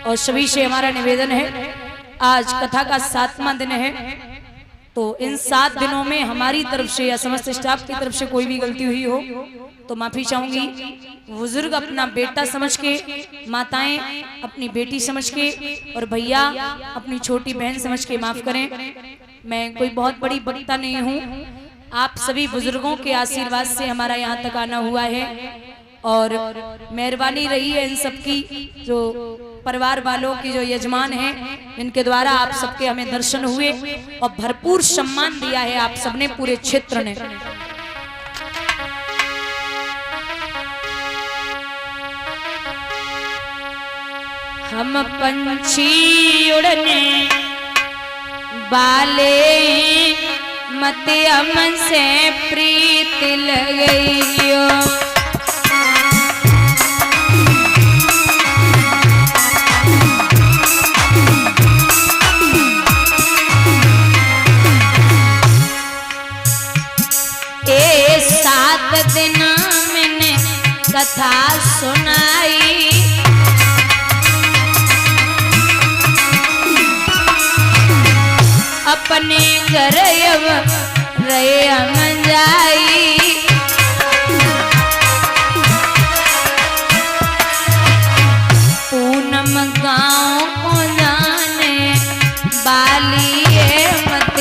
और सभी से हमारा निवेदन है, आज कथा का 7वां दिन है, तो इन 7 दिनों में हमारी तरफ से या समस्त स्टाफ की तरफ से कोई भी गलती हुई हो तो माफी चाहूंगी। बुजुर्ग अपना बेटा समझ के, माताएं अपनी बेटी समझ के और भैया अपनी छोटी बहन समझ के माफ करें। मैं कोई बहुत बड़ी वक्ता नहीं हूँ, आप सभी बुजुर्गों के आशीर्वाद से हमारा यहाँ तक आना हुआ है और मेहरबानी रही है इन सबकी, जो परिवार वालों की, जो यजमान हैं, इनके द्वारा आप सबके हमें दर्शन हुए और भरपूर सम्मान दिया है आप सबने, पूरे क्षेत्र ने। हम पंछी उड़ने वाले मत हमसे प्रीत लगइयो, ए 7 दिन मैंने कथा सुनाई, अपने घर रहे हम जाई, पूनम गाँव को जाने वाली है मत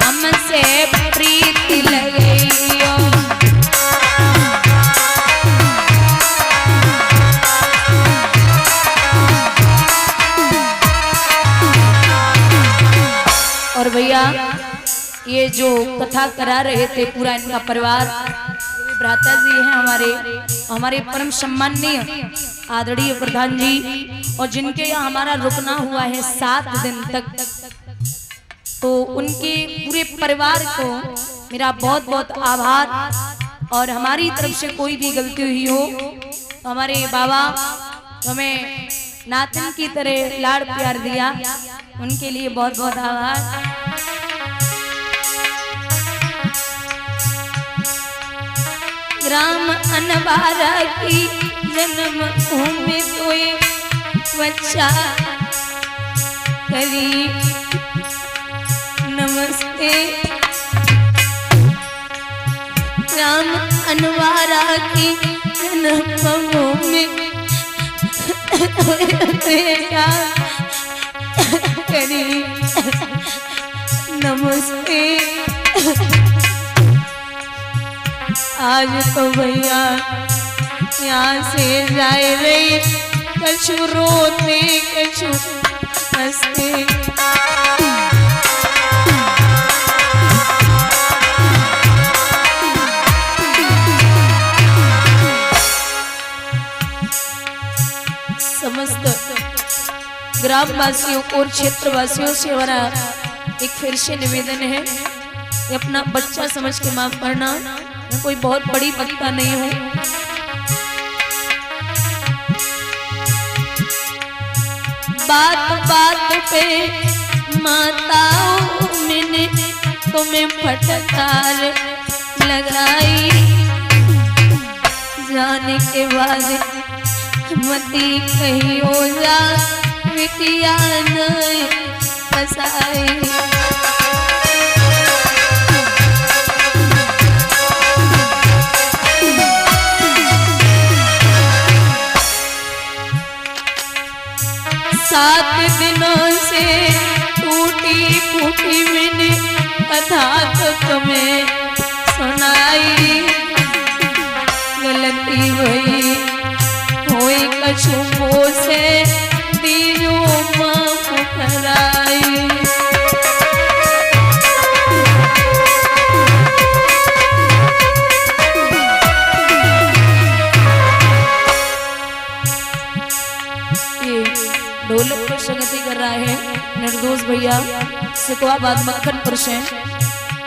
हमसे प्रीत लगइयो, और भैया ये जो कथा करा रहे थे पूरा इनका परिवार, भ्राता जी हैं हमारे परम सम्माननीय आदरणीय प्रधान जी, और जिनके यहाँ हमारा रुकना हुआ है 7 दिन तक, तो उनके पूरे परिवार को मेरा बहुत बहुत आभार। और हमारी तरफ से कोई भी गलती हुई हो तो हमारे बाबा हमें नातिन की तरह लाड़ प्यार दिया, उनके लिए बहुत बहुत आभार। ग्राम अनबारा की जन्म भूमि कोई बच्चा करी नमस्ते, ग्राम अनबारा की जन्म भूमि करी नमस्ते। आज तो भैया यहाँ से जाए रही, कछु रोते कछु हंसते, समस्त ग्रामवासियों और क्षेत्रवासियों से हमारा एक फिर से निवेदन है, अपना बच्चा समझ के माफ करना। मैं कोई बहुत बड़ी वक्ता नहीं हूँ, बात बात पे माताओं मैंने तुम्हें फटकार लगाई, जाने के बाद मती कहीं हो जा बिटिया नहीं फसाई, सात दिनों से टूटी फूटी मैंने कथा तो तुम्हें सुनाई, गलती हुई होई कछु से दीजो माफ कराई, ढोलक पर संगति कर रहा है निर्दोष भैया, सिकवाबाद मक्खनपुर से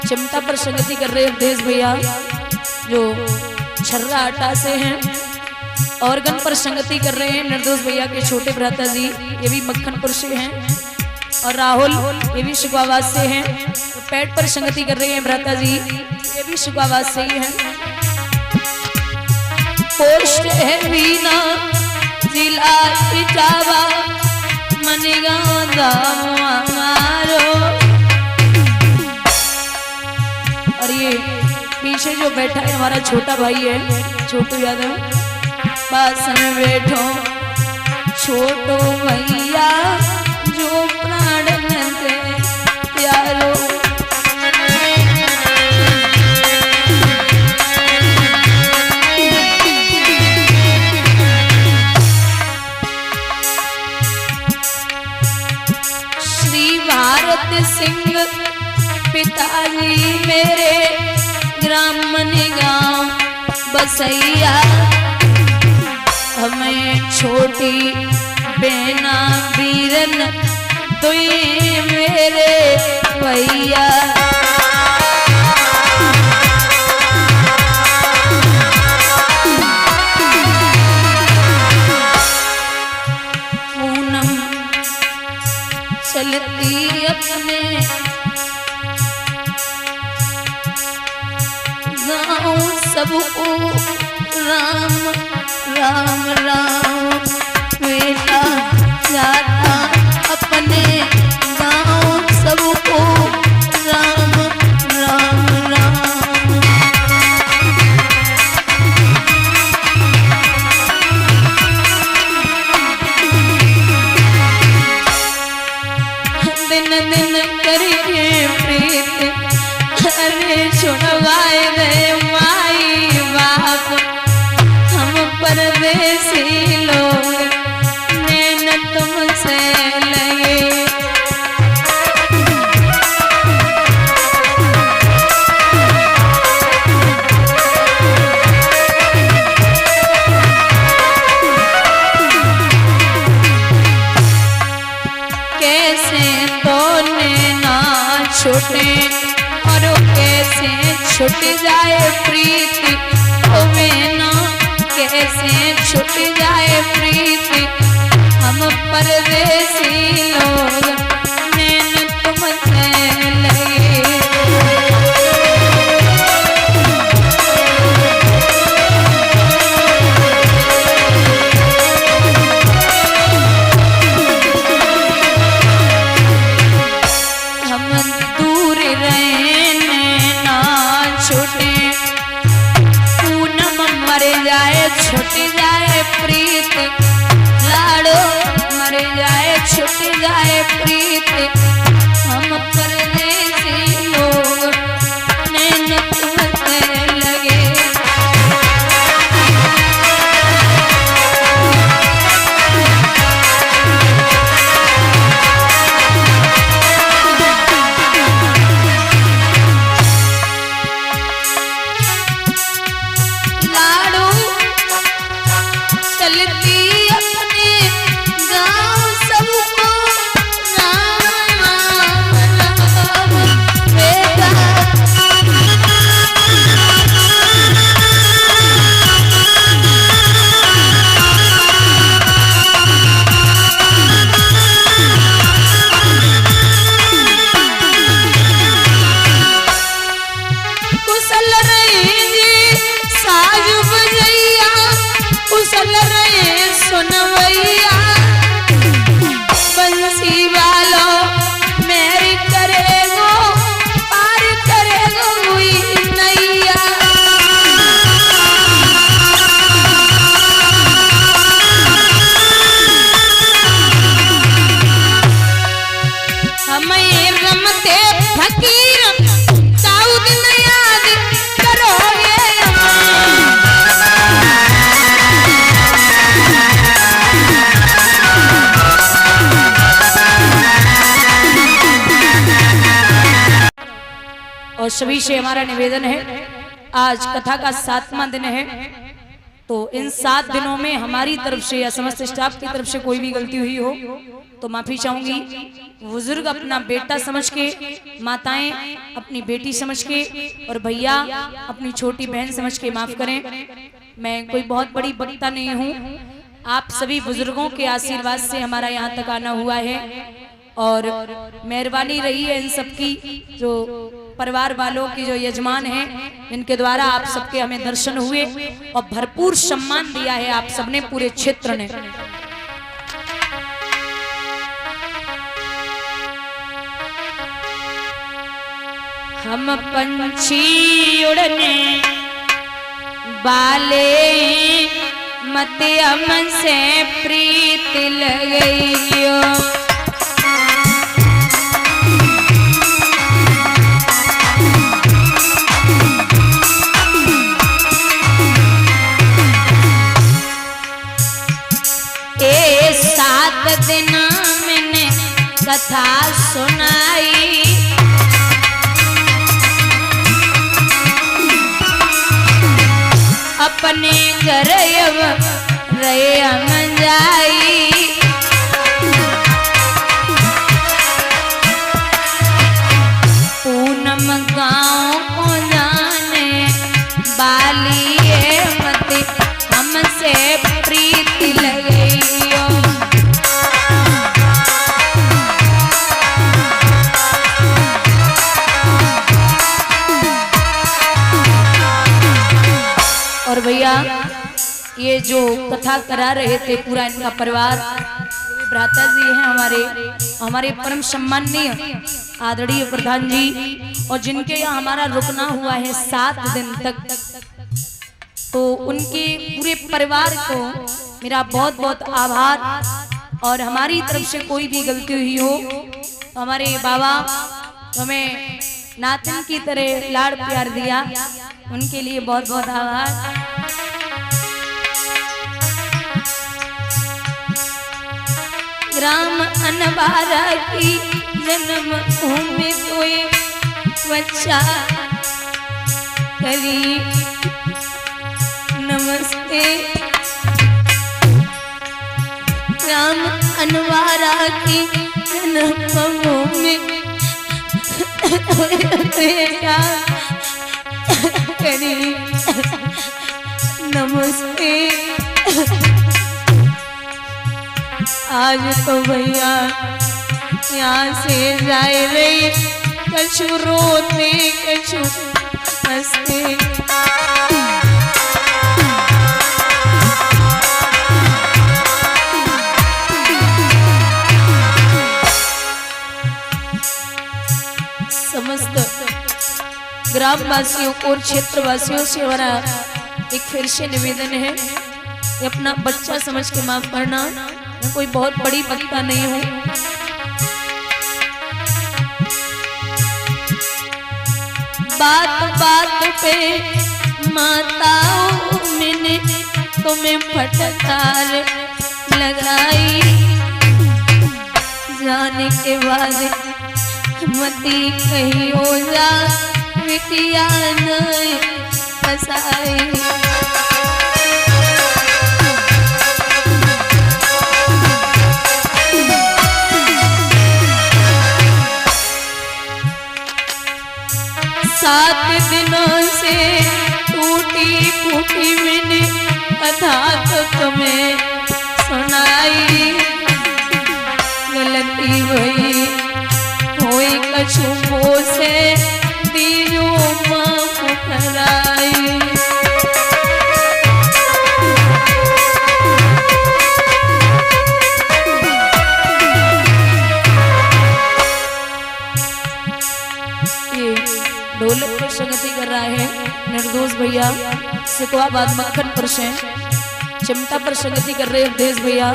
चिमटा पर संगति कर रहे अवधेश भैया जो छर्रा आटा से हैं, ऑर्गन पर संगति कर रहे हैं निर्दोष भैया के छोटे भ्राता जी, ये भी मक्खनपुर से हैं, और राहुल ये भी सिकवाबाद से हैं, तो पैड पर संगति कर रहे हैं भ्राता जी, ये भी सिकवाबाद से ही हैं। पोस्ट है वीना जिला इटावा बैठा है हमारा छोटा भाई है छोटू यादव। पास में बैठो छोटो भैया जो प्राण दे प्यारो। सिंह पिताजी मेरे ग्राम गांव बसैया। हमें छोटी बेना बीरन तुई मेरे भैया। चलती अपने गाँव सबको राम राम राम बेटा जाता अपने गाँव सबको राम राम राम। दिन दिन करिए प्रीत अरे छुड़वाए गए माई बाप। हम परदेसी लोग नैन तुमसे लगे। कैसे तो नैना छूटे और कैसे छूट जाए प्रीति ओ मैना कैसे छूट जाए प्रीति। हम परदेसी लोग नैन तुमसे लगे। छूट जाए प्रीत लाड़ो मर जाए छूट जाए प्रीत। हम परदेसी लोग नैन तुमसे लगे। चलती अपने गाँव सबको राम राम राम बेटा। कुशल रही जी साज बजैया कुशल रहे सुनवैया। बंसी वालों मेरी करेगो पार करेगो हुई नैया। हमें रमते फकीर दाऊद न याद करोगे। और सभी से हमारा निवेदन है आज कथा का 7वां दिन है तो इन 7 दिनों में हमारी तरफ से या समस्त स्टाफ की तरफ से कोई भी गलती हुई हो तो माफी चाहूंगी। बुजुर्ग अपना बेटा समझ के, माताएं अपनी बेटी समझ के और भैया अपनी छोटी बहन समझ के माफ करें। मैं कोई बहुत बड़ी वक्ता नहीं हूँ। आप सभी बुजुर्गों के आशीर्वाद से हमारा यहाँ तक आना हुआ है और मेहरबानी रही है इन सबकी जो परिवार वालों की जो यजमान हैं इनके द्वारा आप सबके हमें दर्शन हुए और भरपूर सम्मान दिया है आप सबने पूरे क्षेत्र ने। हम पंछी उड़ने बाले मत हमसे प्रीत लगइयो। ए 7 दिन मैंने कथा सुनाई, अपने घर रहे हम जाई। पूनम गाँव को जाने बाली मत हमसे प्रीत लगइयो। और भैया ये जो कथा करा रहे थे पूरा इनका परिवार, भ्राता जी हैं हमारे परम सम्माननीय आदरणीय प्रधान जी, और जिनके यहाँ हमारा रुकना हुआ है 7 दिन तक, तो उनके पूरे परिवार को मेरा बहुत बहुत आभार। और हमारी तरफ से कोई भी गलती हुई हो तो हमारे बाबा हमें नातिन की तरह लाड़ प्यार दिया, उनके लिए बहुत बहुत आभार। ग्राम अनबारा की जन्म भूमि कोई बच्चा करी नमस्ते। ग्राम अनबारा की जन्म भूमि करी नमस्ते। आज तो भैया यहाँ से जाए रही, कछु रोते कछु हंसते। समस्त ग्रामवासियों और क्षेत्रवासियों से हमारा एक फिर से निवेदन है कि अपना बच्चा समझ के माफ करना। मैं कोई बहुत बड़ी वक्ता नहीं हूँ, बात बात पे माताओं मैंने तुम्हें फटकार लगाई। जाने के बाद मती कहीं हो जा बिटिया नहीं फसाई। सात दिनों से टूटी फूटी मैंने कथा तो तुम्हें सुनाई। गलती हुई होई कछु से दीजो माफ कराई। ढोलक पर संगति कर रहा है निर्दोष भैया सिकवाबाद मक्खनपुर से। चिमटा पर संगति कर रहे अवधेश भैया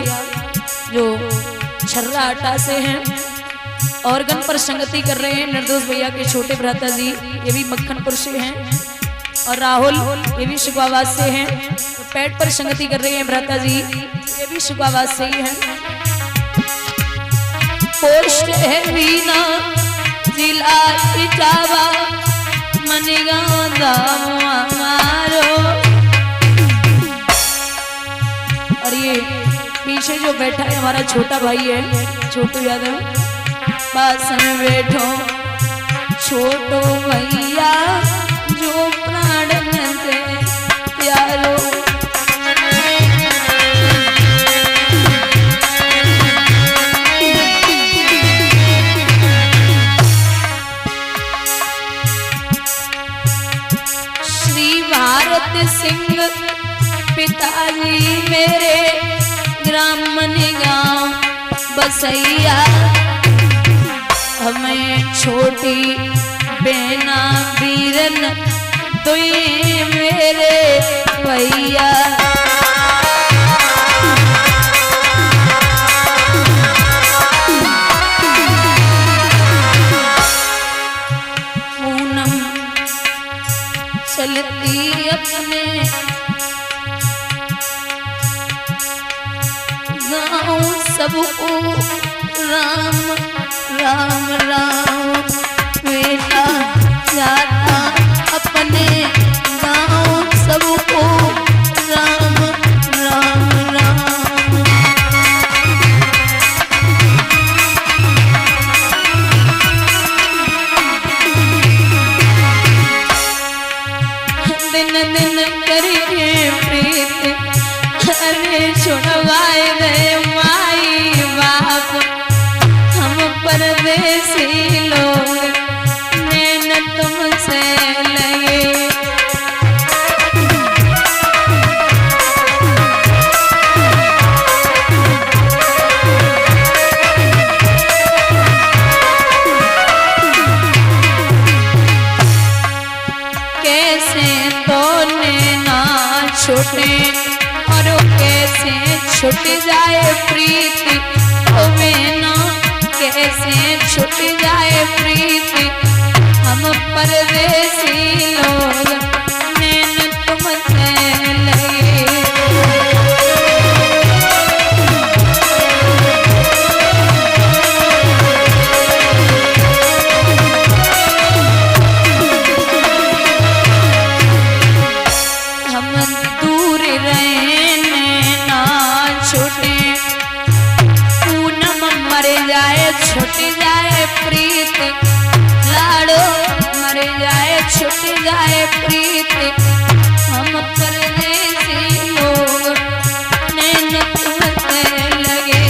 जो छर्रा आटा से हैं। ऑर्गन पर संगति कर रहे हैं निर्दोष भैया के छोटे भ्राता जी, ये भी मक्खनपुर से हैं। और राहुल ये भी शिकवाबाद से हैं। तो पैड पर संगति कर रहे हैं भ्राता जी, ये भी शिकवाबाद से ही हैं। पोस्ट है वीना जिला इटावा मनीगांव हमारो। और ये पीछे जो बैठा है हमारा छोटा भाई है छोटू यादव। पास में बैठो छोटो भैया जो प्राण से प्यारो। श्री भारत सिंह पिताजी मेरे ग्राम मनीगांव बसैया। हमें छोटी बेना बीरन तुई मेरे भैया। पूनम चलती अपने गाँव सबको राम राम राम, बेटा जाता अपने गाँव सबको राम राम राम। दिन दिन करके प्रीत अरे छुड़वाए गए माई बाप, हम परदेसी लोग नैन तुमसे लगे। कैसे तो नैना छूटे और कैसे छूट जाए प्रीति, ओ मैना कैसे छूट जाए प्रीति, हम परदेसी लोग नैन तुमसे लगे। हम दूर रहने ना छूटे, पूनम मर जाए छूट जाए प्रीत, लाड़ो मर जाए छूट जाए प्रीत, हम परदेसी लोग नैन तुमसे लगे।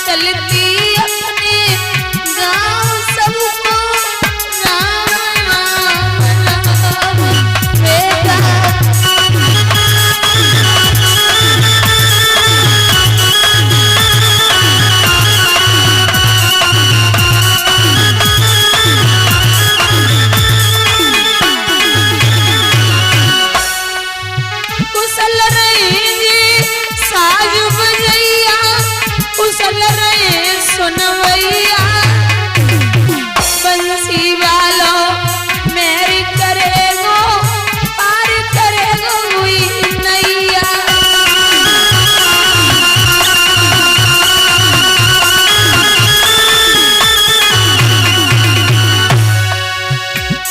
चलती अपने गाँव सबको राम राम राम, बेटा कुशल रहेंगे साज बजैया, कुशल रहे सुनवैया, बंसी वालों मेरी करेगो पार करेगो हुई नैया।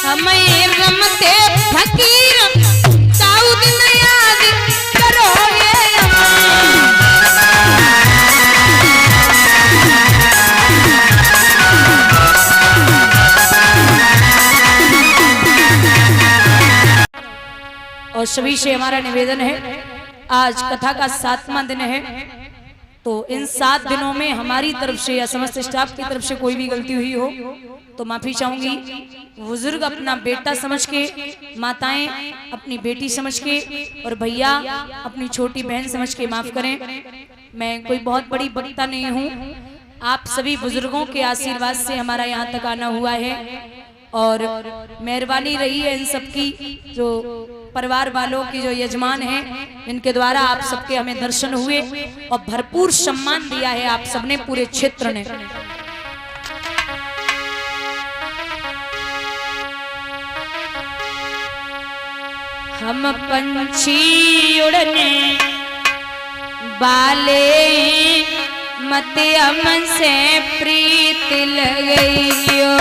हमें रमते फकीर दाऊद न याद करोगे और सभी से हमारा निवेदन है, आज कथा का 7वां दिन है, तो इन 7 दिनों में हमारी तरफ से या समस्त स्टाफ की तरफ से कोई भी गलती हुई हो तो माफी चाहूंगी। बुजुर्ग अपना बेटा समझ के, माताएं अपनी बेटी समझ के और भैया अपनी छोटी बहन समझ के माफ करें। मैं कोई बहुत बड़ी वक्ता नहीं हूँ, आप सभी बुजुर्गों के आशीर्वाद से हमारा यहाँ तक आना हुआ है और मेहरबानी रही है इन सबकी, जो परिवार वालों की जो यजमान हैं, इनके द्वारा आप सबके हमें दर्शन हुए और भरपूर सम्मान दिया है आप सबने, पूरे क्षेत्र ने। हम पंछी उड़ने वाले मत हमसे प्रीत लगइयो,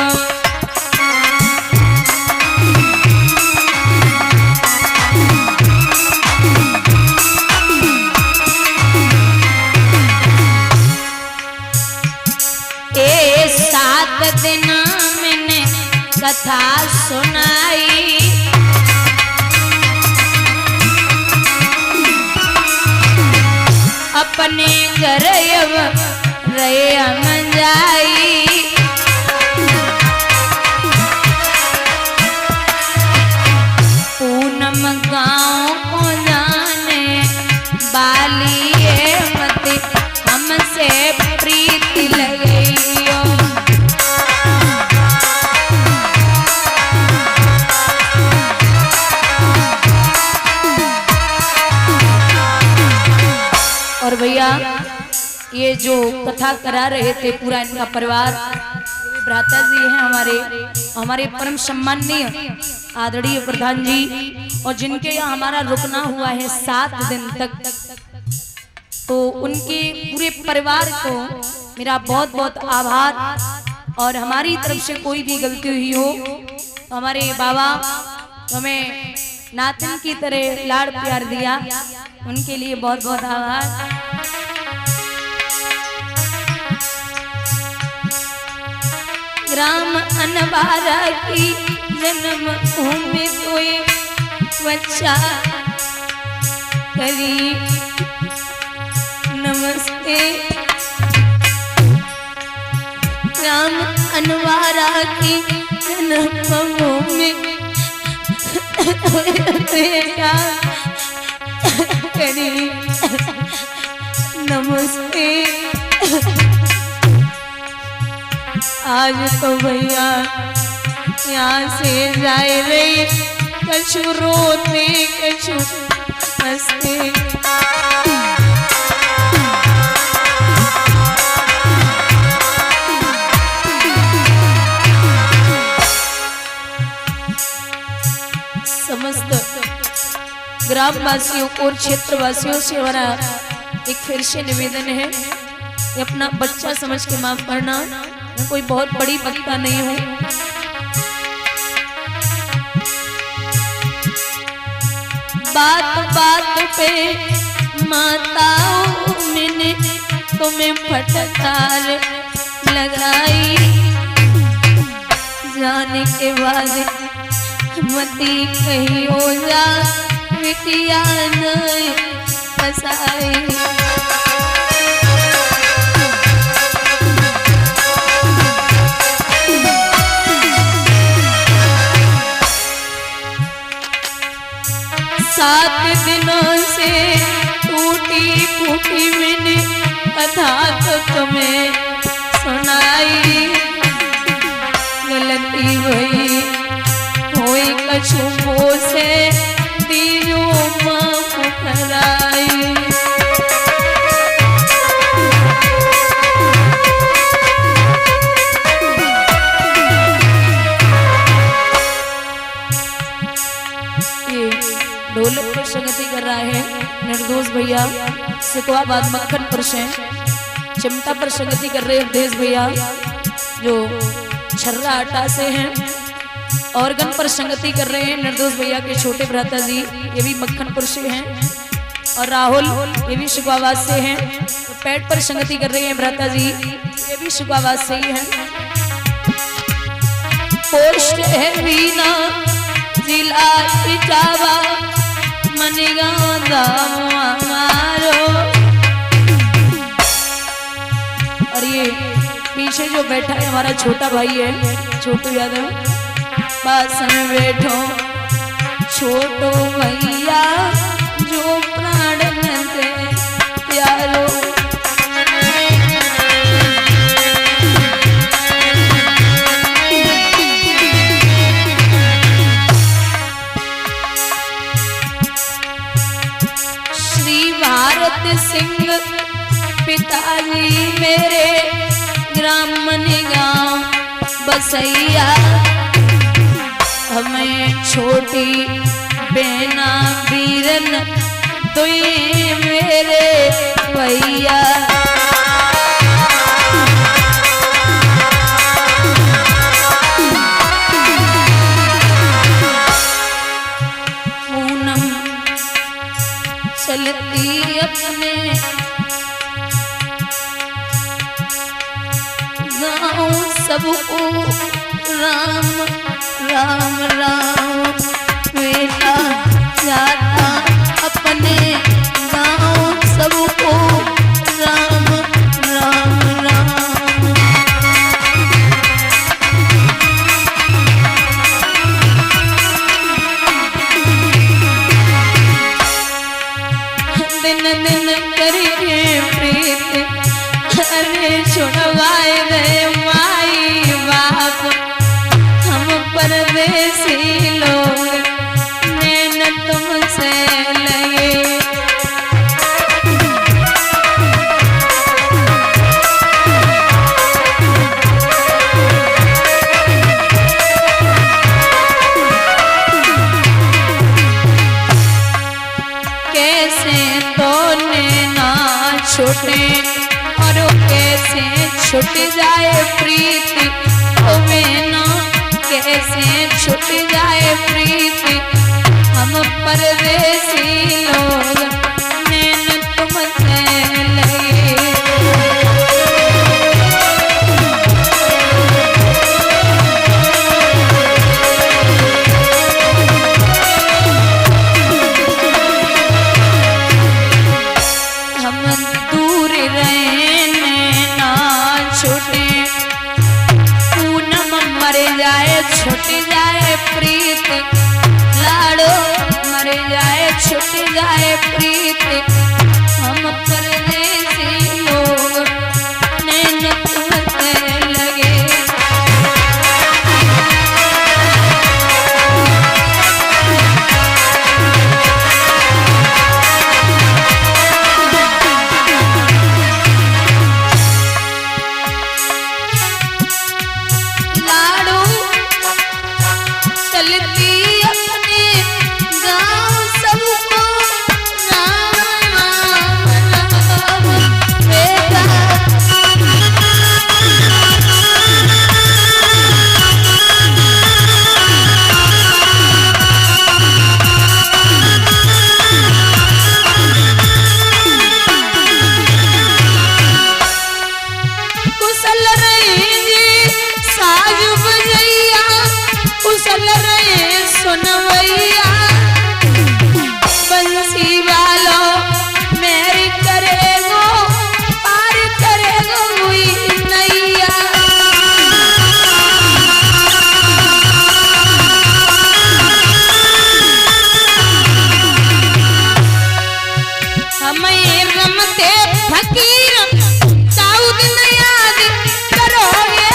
ए 7 दिन मैंने कथा सुनाई, अपने घर रहे हम जाई, लिए मत हमसे प्रीति लगइयो। और भैया ये जो कथा करा रहे थे पूरा इनका परिवार, भ्राता जी हैं हमारे परम सम्माननीय आदरणीय प्रधान जी, और जिनके यहाँ हमारा रुकना हुआ है 7 दिन तक, तो उनके पूरे परिवार को मेरा बहुत बहुत आभार। और हमारी तरफ से कोई भी गलती हुई हो तो हमारे बाबा हमें नातिन की तरह लाड़ प्यार दिया, उनके लिए बहुत बहुत आभार। ग्राम अनबारा की जन्म भूमि कोई बच्चा करी नमस्ते। ग्राम अनबारा की जन्म भूमि करी नमस्ते। आज तो भैया यहाँ से जाए रही, कछु रोते कछु हंसते। समस्त ग्रामवासियों और क्षेत्रवासियों से हमारा एक फिर से निवेदन है कि अपना बच्चा समझ के माफ करना। मैं कोई बहुत बड़ी वक्ता नहीं हूँ। बात बात पे माताओं मैंने तुम्हें फटकार लगाई, जाने के बाद मती कहीं हो जा बिटिया नहीं फसाई। सात दिनों से टूटी फूटी मैंने कथा तो तुम्हें सुनाई। गलती हुई होई कछु से दियो माफ कराई। ढोलक पर संगति कर रहा है निर्दोष भैया सिकवाबाद मक्खनपुर से। चिमटा पर संगति कर रहे अवधेश भैया जो छर्रा आटा से हैं। ऑर्गन पर संगति कर रहे हैं निर्दोष भैया के छोटे भ्राता जी, ये भी मक्खनपुर से हैं। और राहुल ये भी शिकवाबाद से हैं। तो पैड पर संगति कर रहे हैं भ्राता जी, ये भी शिकवाबाद से ही हैं। पोस्ट है वीना जिला इटावा मनीगांव दाम हमारो। और ये पीछे जो बैठा है हमारा छोटा भाई है छोटू यादव। पास में बैठो छोटो भैया जो प्राण से प्यारो। श्री भारत सिंह पिताजी मेरे ग्राम मनीगांव बसैया। हमें छोटी बेना वीरन तुई मेरे भैया। पूनम चलती अपने गाँव सबको राम राम राम बेटा जाता अपने गाँव सबको राम राम राम। दिन दिन करके प्रीत अरे छुड़वाए गए माई बाप हम परदेसी लोग नैन तुमसे लगे। कैसे तो नैना छूटे और कैसे छूट जाए प्रीति ओ मैना कैसे छूट जाए प्रीति हम परदेसी लोग नैन तुमसे लगे। हम दूर रहने ना छूटे पूनम मर जाए छूट जाए प्रीत लाड़ो मर जाए छूट जाए प्रीत हम परदेसी लोग नैन तुमसे लगे। बंसी वालो मेरी करेगो पार करेगो हुई नैया। हमें रमते फकीर दाऊद न याद करोगे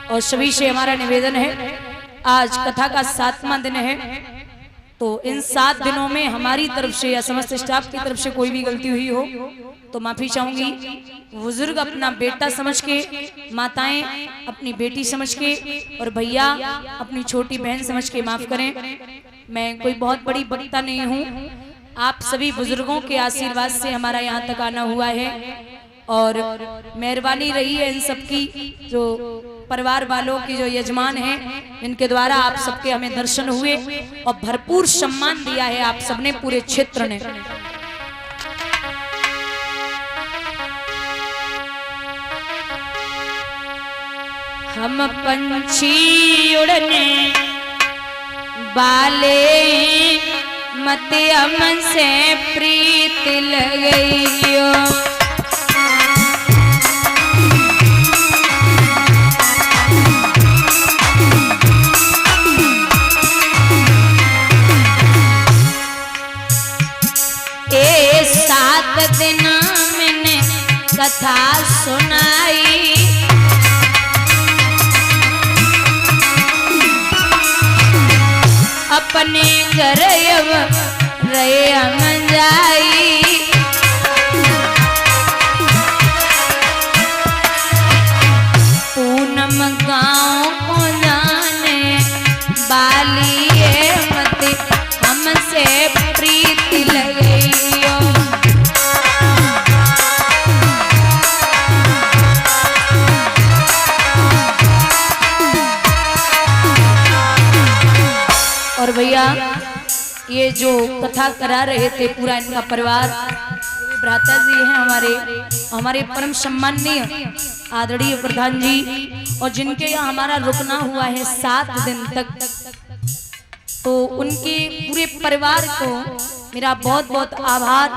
और सभी से हमारा निवेदन है आज कथा का 7वां दिन है तो इन 7 दिनों में हमारी तरफ से या समस्त स्टाफ की तरफ से कोई भी गलती हुई हो तो माफी चाहूंगी। बुजुर्ग अपना बेटा समझ के, माताएं अपनी बेटी समझ के और भैया अपनी छोटी बहन समझ के माफ करें। मैं कोई बहुत बड़ी वक्ता नहीं हूँ, आप सभी बुजुर्गों के आशीर्वाद से हमारा यहाँ तक आना हुआ है और मेहरबानी रही है इन सबकी जो परिवार वालों की जो यजमान हैं इनके द्वारा आप सबके हमें दर्शन हुए और भरपूर सम्मान दिया है आप सबने पूरे क्षेत्र ने। हम पंछी उड़ने वाले मत हमसे प्रीत लगइयो दिन मैंने कथा सुनाई अपने घर रहे हम जाई पूनम गाँव को जाने वाली मत हमसे प्रीति लगइयो और भैया ये जो कथा करा रहे थे पूरा इनका परिवार भ्राता जी हैं हमारे परम सम्माननीय आदरणीय प्रधान जी और जिनके यहाँ हमारा रुकना हुआ है 7 दिन तक तो उनके पूरे परिवार को मेरा बहुत बहुत आभार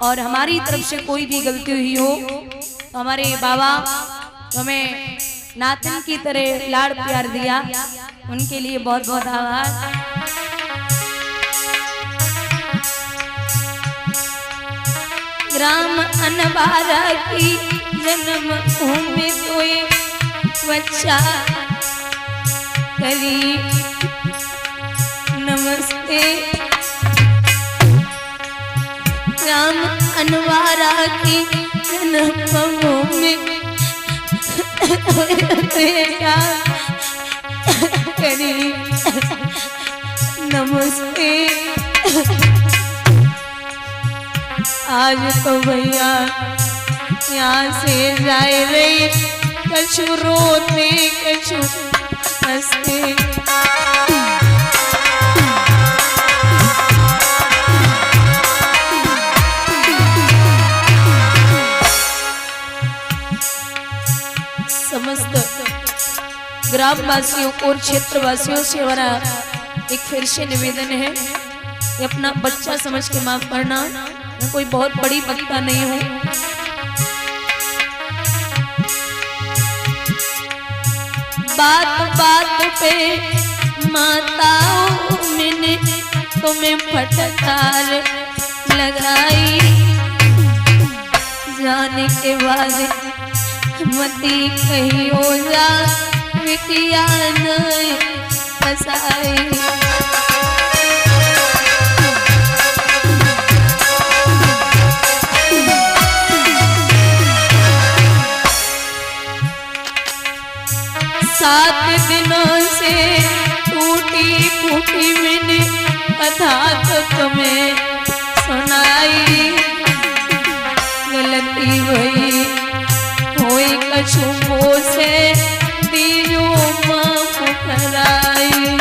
और हमारी तरफ से कोई भी गलती हुई हो हमारे बाबा हमें नातिन की तरह लाड़ प्यार दिया, उनके लिए बहुत बहुत आभार। ग्राम अनबारा की जन्म भूमि कोई बच्चा करी नमस्ते। ग्राम अनबारा की जन्म भूमि करी नमस्ते। आज तो भैया यहाँ से जाए रही, कछु रोते कछु हंसते। समस्त ग्रामवासियों और क्षेत्रवासियों से हमारा एक फिर से निवेदन है कि अपना बच्चा समझ के माफ करना। मैं कोई बहुत बड़ी वक्ता नहीं हूँ, बात बात पे माताओं मैंने तुम्हें फटकार लगाई, जाने के बाद मती कहीं हो जा बिटिया नहीं फसाई। सात दिनों से टूटी फूटी मैंने कथा तो तुम्हें सुनाई, गलती हुई होई कछु से दीजो माफ कराई।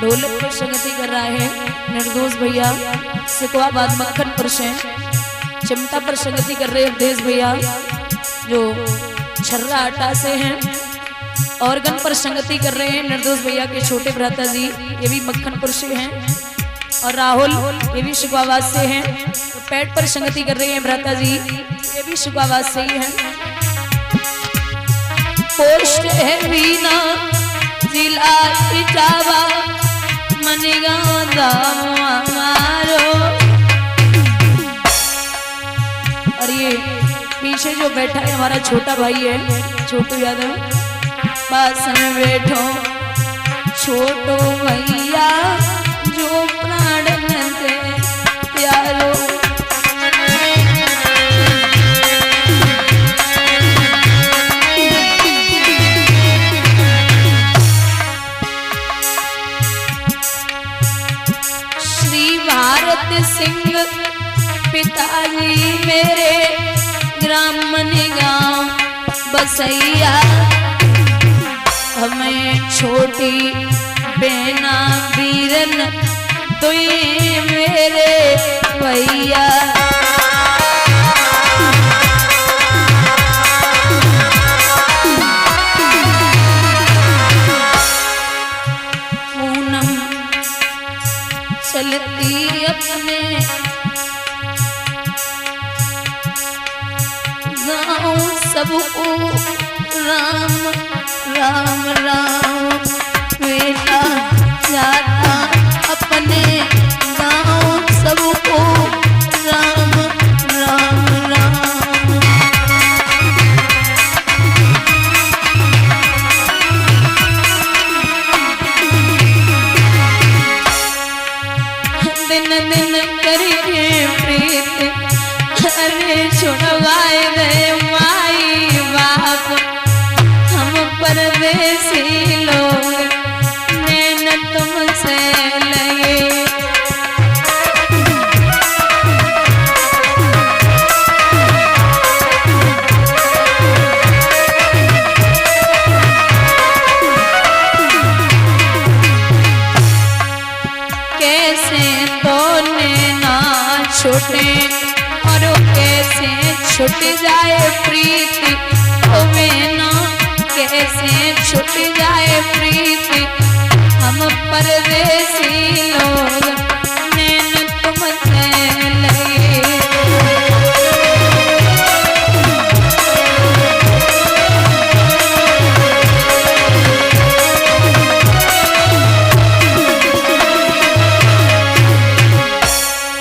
ढोलक पर संगति कर रहा है निर्दोष भैया सिकवाबाद मक्खनपुर से। चिमटा पर संगति कर रहे अवधेश भैया जो छर्रा आटा से हैं। ऑर्गन पर संगति कर रहे हैं निर्दोष भैया के छोटे भ्राता जी, ये भी मक्खनपुर से हैं। और राहुल ये भी शिकवाबाद से हैं। तो पैड पर संगति कर रहे हैं भ्राता जी, ये भी शिकवाबाद से ही हैं। पोस्ट है बीना जिला इटावा मनीगांव हमारो। और ये पीछे जो बैठा है हमारा छोटा भाई है छोटू यादव, पास में बैठो छोटो भैया जो प्राण से प्यारो। श्री भारत सिंह पिताजी मेरे ग्राम मनीगांव बसैया, हमें छोटी बेना वीरन तुई मेरे भैया। पूनम चलती अपने गाँव सबको राम राम राम बेटा जाता अपने गाँव सबको राम राम राम। दिन दिन करके प्रीत अरे छुड़वाए रे माई बाप, हम परदेसी लोग नैन तुमसे लगे। कैसे तो नैना छूटे और कैसे छूट जाए प्रीति ओ मैना, ऐसे छूट जाए प्रीति हम परदेसी लोग नैन तुमसे लगे।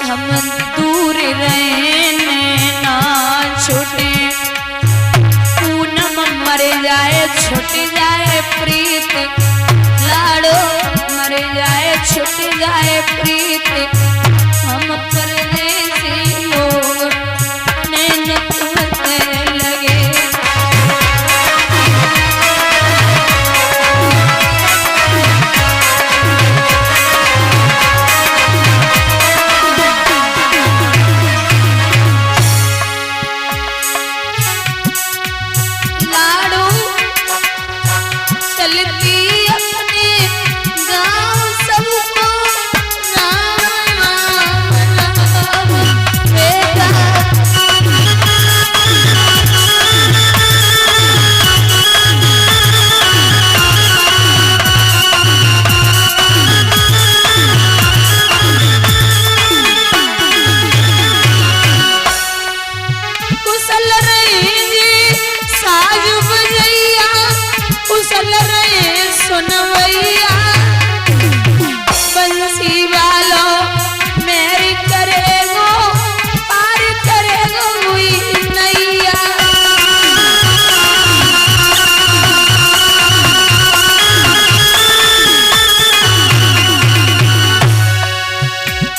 हम दूर रहने ना छूटे पूनम मर जाए छूट जाए प्रीत लाड़ो मर जाए छूट जाए प्रीत हम परदेसी लोग नैन तुमसे लगे। लाड़ू चलती अपने गाँव सबको राम राम बेटा। कुशल रहेंगे साज बजैया कुशल रहे सुनवैया बंसी वालो मेरी करेगो पार करेगो हुई नैया।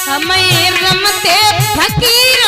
हम ये रमते फकीर